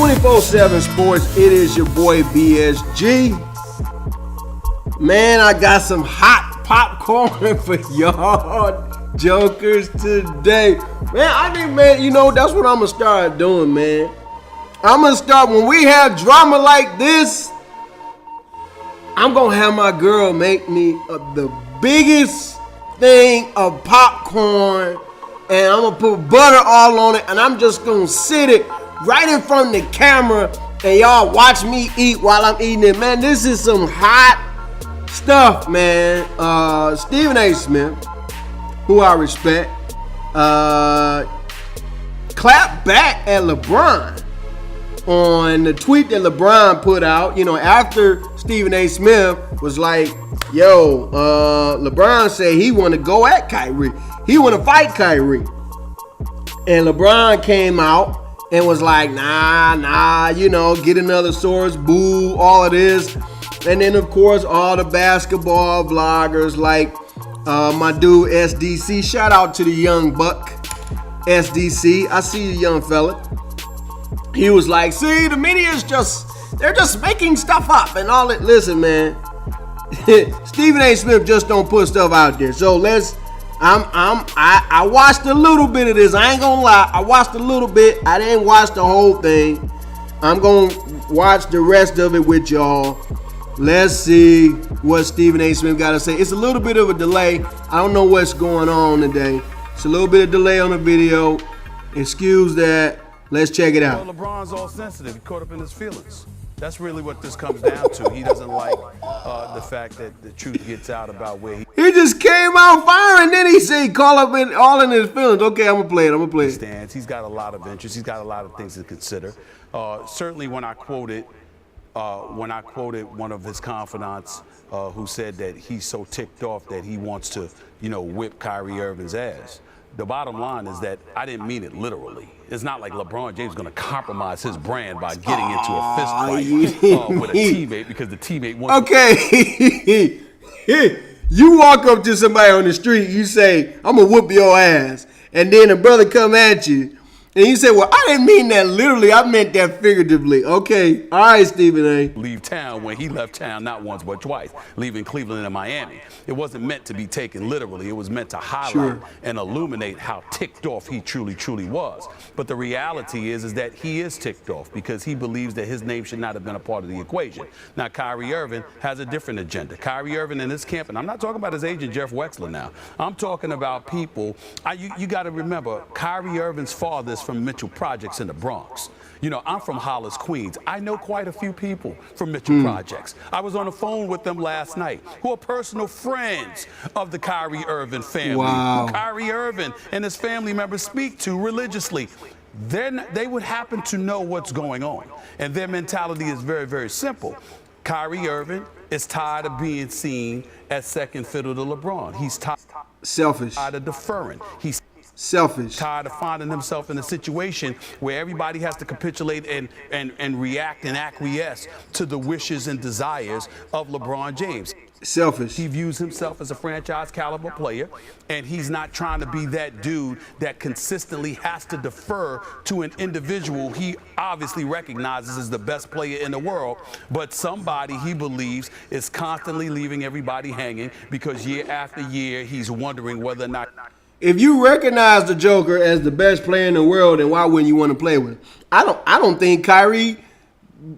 24/7 Sports, it is your boy BSG. Man, I got some hot popcorn for y'all jokers today. Man, I think, man, that's what I'm going to start doing, man. I'm going to start, when we have drama like this, I'm going to have my girl make me the biggest thing of popcorn, and I'm going to put butter all on it, and I'm just going to sit it right in front of the camera, and y'all watch me eat while I'm eating it. Man, this is some hot stuff, man. Stephen A. Smith, who I respect, clapped back at LeBron on the tweet that LeBron put out, after Stephen A. Smith was like, LeBron said he want to go at Kyrie. He want to fight Kyrie. And LeBron came out and was like, nah, get another source, boo, all of this. And then, of course, all the basketball vloggers like my dude SDC. Shout out to the young buck, SDC. I see you, young fella. He was like, see, the media's they're just making stuff up and all that. Listen, man, Stephen A. Smith just don't put stuff out there. So I watched a little bit of this. I ain't gonna lie. I watched a little bit. I didn't watch the whole thing. I'm gonna watch the rest of it with y'all. Let's see what Stephen A. Smith got to say. It's a little bit of a delay. I don't know what's going on today. It's a little bit of delay on the video. Excuse that. Let's check it out. Well, LeBron's all sensitive. He caught up in his feelings. That's really what this comes down to. He doesn't like the fact that the truth gets out about where he just came out firing. Then he said all in his feelings. Okay, I'm gonna play it. Stands. He's got a lot of interests. He's got a lot of things to consider. Certainly, when I quoted one of his confidants who said that he's so ticked off that he wants to, whip Kyrie Irving's ass. The bottom line is that I didn't mean it literally. It's not like LeBron James is going to compromise his brand by getting into a fist fight with a teammate because the teammate wants. Okay, you walk up to somebody on the street, you say, "I'm gonna whoop your ass," and then a brother come at you. And you say, well, I didn't mean that literally. I meant that figuratively. Okay. All right, Stephen A. Leave town when he left town not once but twice, leaving Cleveland and Miami. It wasn't meant to be taken literally. It was meant to highlight and illuminate how ticked off he truly was. But the reality is that he is ticked off because he believes that his name should not have been a part of the equation. Now, Kyrie Irving has a different agenda. Kyrie Irving and his camp, and I'm not talking about his agent, Jeff Wexler now. I'm talking about people. You got to remember, Kyrie Irving's father is from Mitchell Projects in the Bronx. I'm from Hollis, Queens. I know quite a few people from Mitchell Projects. I was on the phone with them last night who are personal friends of the Kyrie Irving family. Wow. Who Kyrie Irving and his family members speak to religiously. They would happen to know what's going on. And their mentality is very, very simple. Kyrie Irving is tired of being seen as second fiddle to LeBron. He's selfish. Tired of deferring. He's selfish. Tired of finding himself in a situation where everybody has to capitulate and react and acquiesce to the wishes and desires of LeBron James. Selfish. He views himself as a franchise caliber player, and he's not trying to be that dude that consistently has to defer to an individual he obviously recognizes as the best player in the world, but somebody he believes is constantly leaving everybody hanging because year after year he's wondering whether or not. If you recognize the Joker as the best player in the world, then why wouldn't you want to play with him? I don't think Kyrie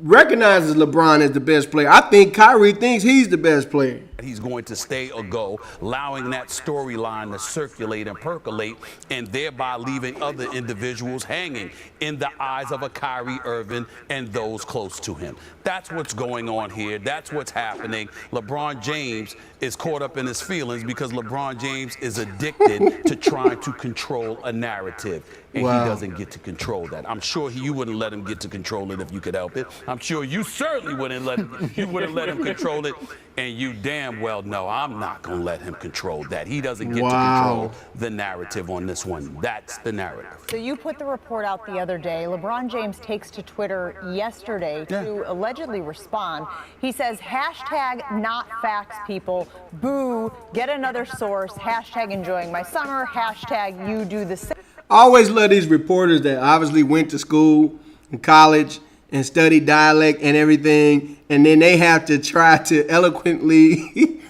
recognizes LeBron as the best player. I think Kyrie thinks he's the best player. He's going to stay or go, allowing that storyline to circulate and percolate, and thereby leaving other individuals hanging in the eyes of a Kyrie Irving and those close to him. That's what's going on here. That's what's happening. LeBron James is caught up in his feelings because LeBron James is addicted to trying to control a narrative, and he doesn't get to control that. I'm sure you wouldn't let him get to control it if you could help it. I'm sure you certainly wouldn't let him control it, and you damn well know I'm not going to let him control that. He doesn't get to control the narrative on this one. That's the narrative. So you put the report out the other day. LeBron James takes to Twitter yesterday to allegedly respond. He says, hashtag not facts, people. Boo, get another source. Hashtag enjoying my summer. Hashtag you do the same. I always love these reporters that obviously went to school and college and study dialect and everything, and then they have to try to eloquently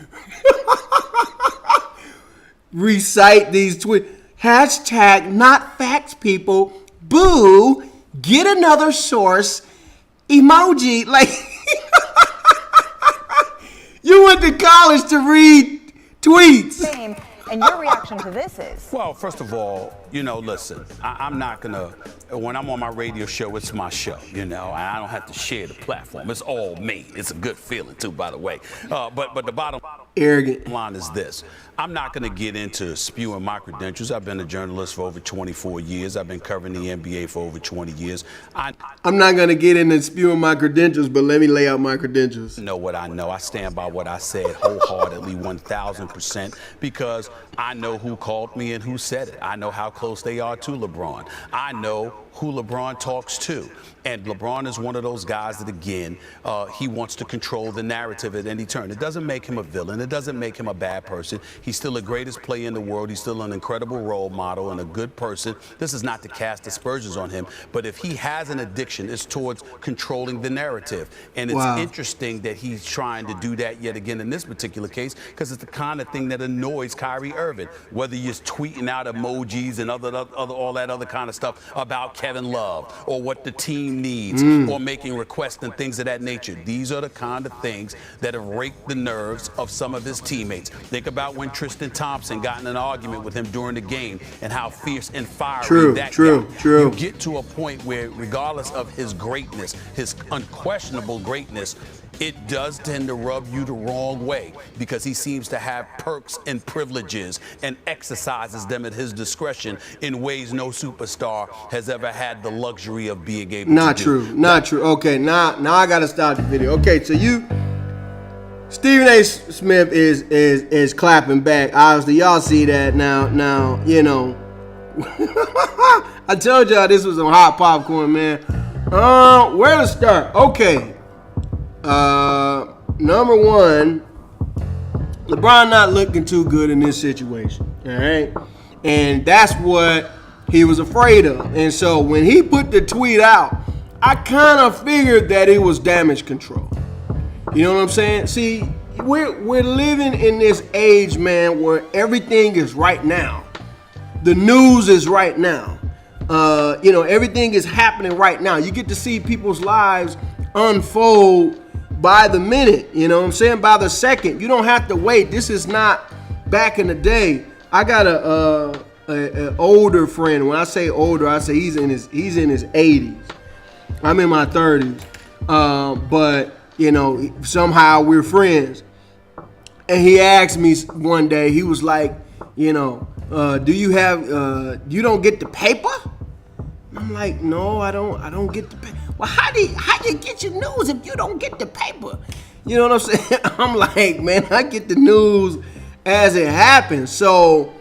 recite these tweets. Hashtag not facts, people. Boo. Get another source. Emoji. Like, you went to college to read tweets. And your reaction to this is? Well, first of all, listen, I'm not going to, when I'm on my radio show, it's my show, I don't have to share the platform. It's all me. It's a good feeling, too, by the way. But the bottom line is this. I'm not going to get into spewing my credentials. I've been a journalist for over 24 years. I've been covering the NBA for over 20 years. I'm not going to get into spewing my credentials, but let me lay out my credentials. Know what I know. I stand by what I said wholeheartedly, 1,000%, because I know who called me and who said it. I know how close they are to LeBron. I know who LeBron talks to. And LeBron is one of those guys that, again, he wants to control the narrative at any turn. It doesn't make him a villain. It doesn't make him a bad person. He's still the greatest player in the world. He's still an incredible role model and a good person. This is not to cast aspersions on him, but if he has an addiction, it's towards controlling the narrative. And it's interesting that he's trying to do that yet again in this particular case, because it's the kind of thing that annoys Kyrie Irving, whether you're tweeting out emojis and all that other kind of stuff about Kevin Love or what the team needs or making requests and things of that nature. These are the kind of things that have raked the nerves of some of his teammates. Think about when Tristan Thompson got in an argument with him during the game and how fierce and fiery that got. You get to a point where, regardless of his greatness, his unquestionable greatness, it does tend to rub you the wrong way, because he seems to have perks and privileges and exercises them at his discretion in ways no superstar has ever had the luxury of being able to do. Not true. Okay, now I gotta stop the video. Okay, so Stephen A. Smith is clapping back. Obviously, y'all see that now. I told y'all this was some hot popcorn, man. Where to start? Okay. Number one, LeBron not looking too good in this situation. All right, and that's what he was afraid of. And so when he put the tweet out, I kind of figured that it was damage control. You know what I'm saying? See, we're living in this age, man, where everything is right now. The news is right now. Everything is happening right now. You get to see people's lives unfold by the minute, you know what I'm saying? By the second. You don't have to wait. This is not back in the day. I got an older friend. When I say older, I say he's in his 80s. I'm in my 30s. But somehow we're friends. And he asked me one day, he was like, do you have you don't get the paper? I'm like, no, I don't get the paper. Well, how do you get your news if you don't get the paper? You know what I'm saying? I'm like, man, I get the news as it happens. So,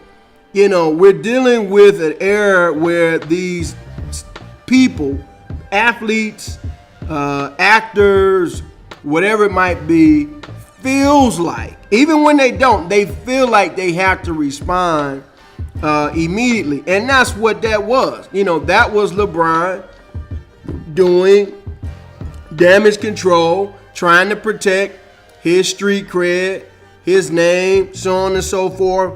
we're dealing with an era where these people, athletes, actors, whatever it might be, feels like, even when they don't, they feel like they have to respond immediately. And that's what that was. That was LeBron doing damage control, trying to protect his street cred, his name, so on and so forth.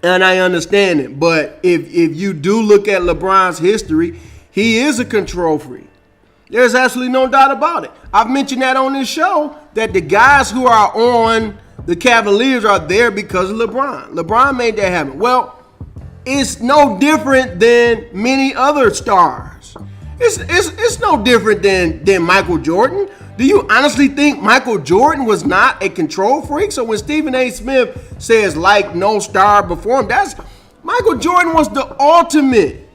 And I understand it. But if you do look at LeBron's history, he is a control freak. There's absolutely no doubt about it. I've mentioned that on this show, that the guys who are on the Cavaliers are there because of LeBron. LeBron made that happen. Well, it's no different than many other stars. It's no different than Michael Jordan. Do you honestly think Michael Jordan was not a control freak? So when Stephen A. Smith says like no star before him, that's Michael Jordan was the ultimate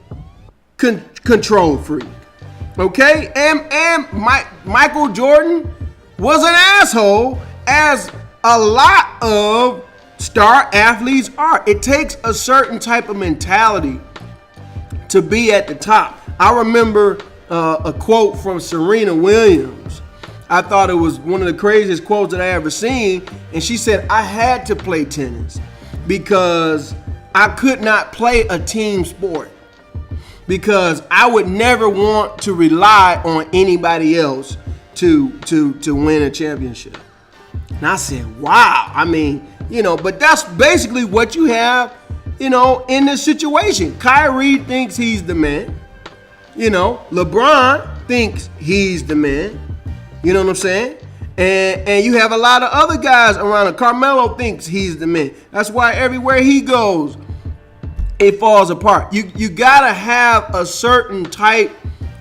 control freak. Okay? And Michael Jordan was an asshole, as a lot of star athletes are. It takes a certain type of mentality to be at the top. I remember a quote from Serena Williams. I thought it was one of the craziest quotes that I ever seen. And she said, I had to play tennis because I could not play a team sport. because I would never want to rely on anybody else to win a championship. And I said, wow. I mean, but that's basically what you have, in this situation. Kyrie thinks he's the man. LeBron thinks he's the man. You know what I'm saying? And you have a lot of other guys around him. Carmelo thinks he's the man. That's why everywhere he goes, it falls apart. You gotta have a certain type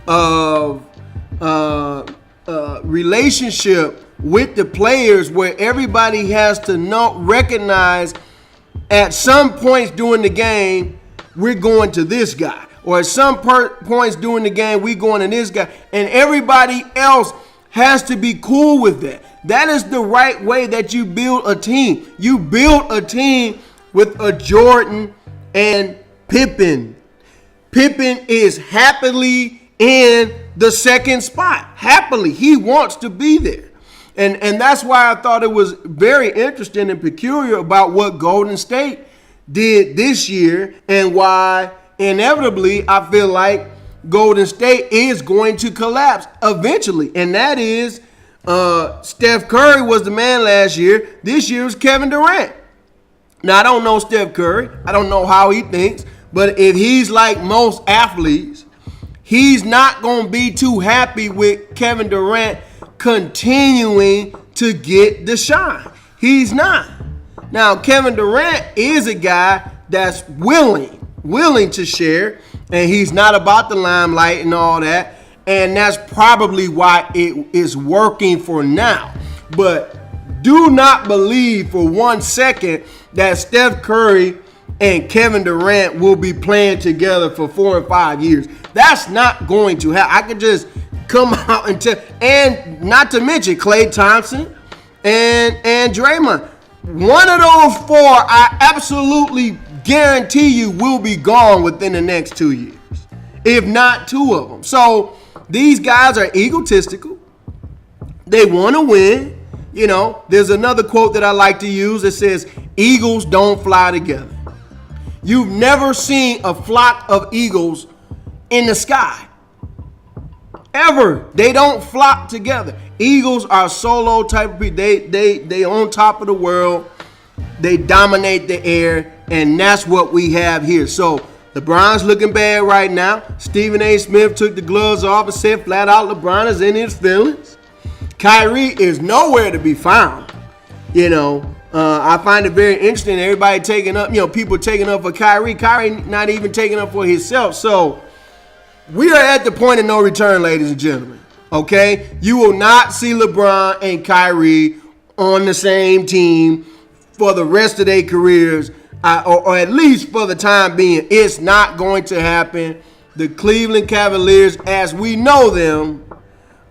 of relationship with the players where everybody has to recognize at some points during the game, we're going to this guy. Or at some points during the game, we're going to this guy. And everybody else has to be cool with that. That is the right way that you build a team. You build a team with a Jordan and Pippen. Pippen is happily in the second spot. Happily. He wants to be there. And that's why I thought it was very interesting and peculiar about what Golden State did this year and why inevitably I feel like Golden State is going to collapse eventually. And that is Steph Curry was the man last year. This year is Kevin Durant. Now, I don't know Steph Curry. I don't know how he thinks. But if he's like most athletes, he's not going to be too happy with Kevin Durant continuing to get the shine. He's not. Now, Kevin Durant is a guy that's willing to share, and he's not about the limelight and all that, and that's probably why it is working for now. But do not believe for 1 second that Steph Curry and Kevin Durant will be playing together for 4 and 5 years. That's not going to happen. I could just come out and tell, and not to mention Klay Thompson and Draymond. One of those four, I absolutely guarantee you, will be gone within the next 2 years, if not two of them. So these guys are egotistical. They want to win. There's another quote that I like to use that says, "Eagles don't fly together." You've never seen a flock of eagles in the sky. Ever. They don't flock together. Eagles are solo type of people. They on top of the world. They dominate the air, and that's what we have here. So LeBron's looking bad right now. Stephen A. Smith took the gloves off and said flat out LeBron is in his feelings. Kyrie is nowhere to be found. I find it very interesting. Everybody taking up, people taking up for Kyrie. Kyrie not even taking up for himself. So we are at the point of no return, ladies and gentlemen. Okay? You will not see LeBron and Kyrie on the same team for the rest of their careers, or at least for the time being. It's not going to happen. The Cleveland Cavaliers, as we know them,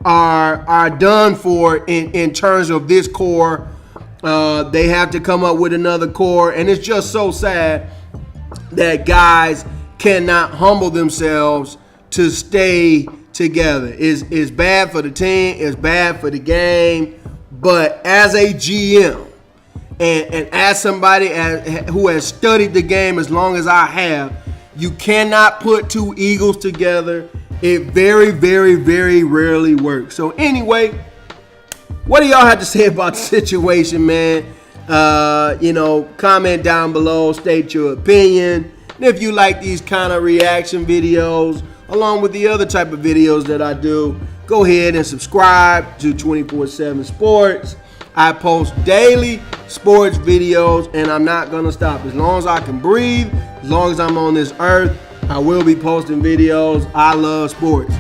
are done for in terms of this core. They have to come up with another core, and it's just so sad that guys cannot humble themselves to stay together. It's bad for the team. It's bad for the game. But as a GM and as somebody who has studied the game as long as I have, you cannot put two Eagles together. It very, very, very rarely works. So anyway, what do y'all have to say about the situation, man? Comment down below, state your opinion. And if you like these kind of reaction videos, along with the other type of videos that I do, go ahead and subscribe to 24/7 Sports. I post daily sports videos, and I'm not going to stop. As long as I can breathe, as long as I'm on this earth, I will be posting videos. I love sports.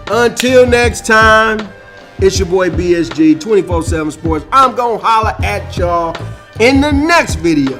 Until next time, it's your boy BSG, 24/7 Sports. I'm going to holler at y'all in the next video.